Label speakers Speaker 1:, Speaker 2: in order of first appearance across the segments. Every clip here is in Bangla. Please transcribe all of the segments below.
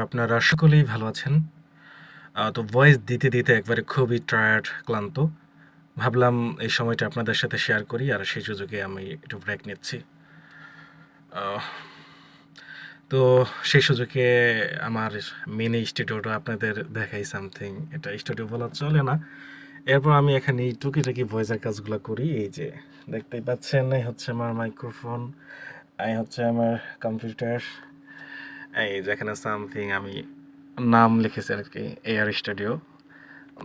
Speaker 1: আপনারা সকলেই ভালো আছেন। তো ভয়েস দিতে, দিতে একবারে খুবই টায়ার্ড, ক্লান্ত। ভাবলাম এই সময়টা আপনাদের সাথে শেয়ার করি আর সেই সুযোগে আমি একটু ব্রেক নিচ্ছি। আহ তো সেই সুযোগে আমার মিনি স্টুডিওটা আপনাদের দেখাই সামথিং। এটা স্টুডিও বলা চলে না। এরপর আমি এখানে এই টুকিটাকি ভয়েসের কাজগুলো করি। এই যে দেখতেই পাচ্ছেন, এই হচ্ছে আমার মাইক্রোফোন, এই হচ্ছে আমার কম্পিউটার, এই যে এখানে সামথিং আমি নাম লিখেছি আর কি, এআর স্টুডিও।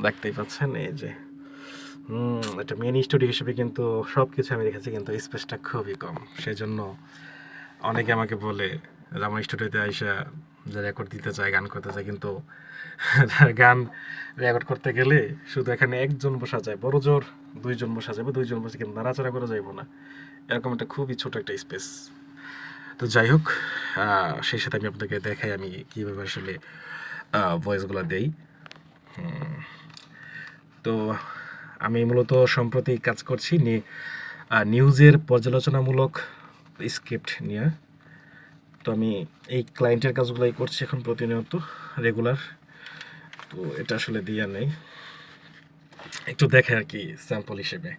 Speaker 1: দেখতেই পাচ্ছেন এই যে এটা মিনি স্টুডিও হিসেবে কিন্তু সব কিছু আমি রেখেছি, কিন্তু স্পেসটা খুবই কম। সেই জন্য অনেকে আমাকে বলে যে আমার স্টুডিওতে আইসা যে রেকর্ড দিতে চায়, গান করতে চায়, কিন্তু গান রেকর্ড করতে গেলে শুধু এখানে একজন বসা যায়, বড় জোর দুইজন বসা যাবে, দুইজন বসে কিন্তু নাড়াচাড়া করা যাইব না। এরকম একটা খুবই ছোট একটা স্পেস। তো যাই হোক, সেই সাথে আমি আপনাকে দেখাই আমি কীভাবে আসলে ভয়েসগুলো দেই। তো আমি মূলত সম্প্রতি কাজ করছি নিউজের পর্যালোচনামূলক স্ক্রিপ্ট নিয়ে। তো আমি এই ক্লায়েন্টের কাজগুলোই করছি এখন প্রতিনিয়ত, রেগুলার। তো এটা আসলে দিয়া নেই, একটু দেখে আর কি স্যাম্পল হিসেবে।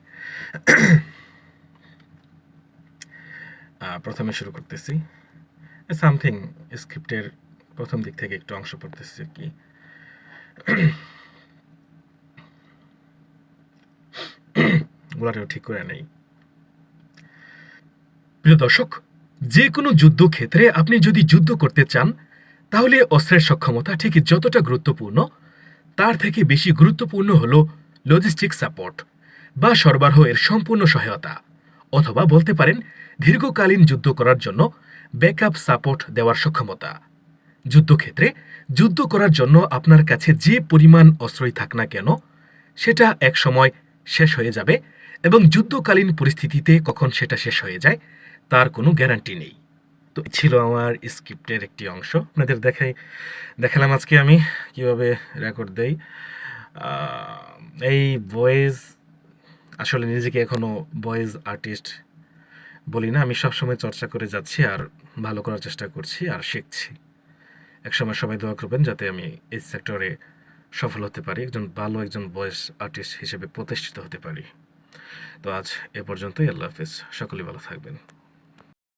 Speaker 1: প্রথমে শুরু করতেছি সামথিং স্ক্রিপ্টের প্রথম দিক থেকে একটু অংশ পড়তেছি আর কি। গোলাটাও ঠিক করে নেই। প্রিয় দর্শক, যে কোনো যুদ্ধক্ষেত্রে আপনি যদি যুদ্ধ করতে চান, তাহলে অস্ত্রের সক্ষমতা ঠিক যতটা গুরুত্বপূর্ণ, তার থেকে বেশি গুরুত্বপূর্ণ হল লজিস্টিক সাপোর্ট বা সরবরাহ এর সম্পূর্ণ সহায়তা, অথবা বলতে পারেন দীর্ঘকালীন যুদ্ধ করার জন্য ব্যাকআপ সাপোর্ট দেওয়ার সক্ষমতা। যুদ্ধক্ষেত্রে যুদ্ধ করার জন্য আপনার কাছে যে পরিমাণ অস্ত্রই থাক না কেন, সেটা এক সময় শেষ হয়ে যাবে, এবং যুদ্ধকালীন পরিস্থিতিতে কখন সেটা শেষ হয়ে যায় তার কোনো গ্যারান্টি নেই। তো ছিল আমার স্ক্রিপ্টের একটি অংশ, আপনাদের দেখালাম আজকে আমি কিভাবে রেকর্ড দেই। এই ভয়েস আসলে নিজেকে এখনও ভয়েস আর্টিস্ট বলি না, আমি সবসময় চর্চা করে যাচ্ছি আর ভালো করার চেষ্টা করছি আর শিখছি। একসময় সবাই দোয়া করবেন যাতে আমি এই সেক্টরে সফল হতে পারি, একজন ভয়েস আর্টিস্ট হিসেবে প্রতিষ্ঠিত হতে পারি। তো আজ এ পর্যন্তই। আল্লাহ হাফেজ, সকলেই ভালো থাকবেন।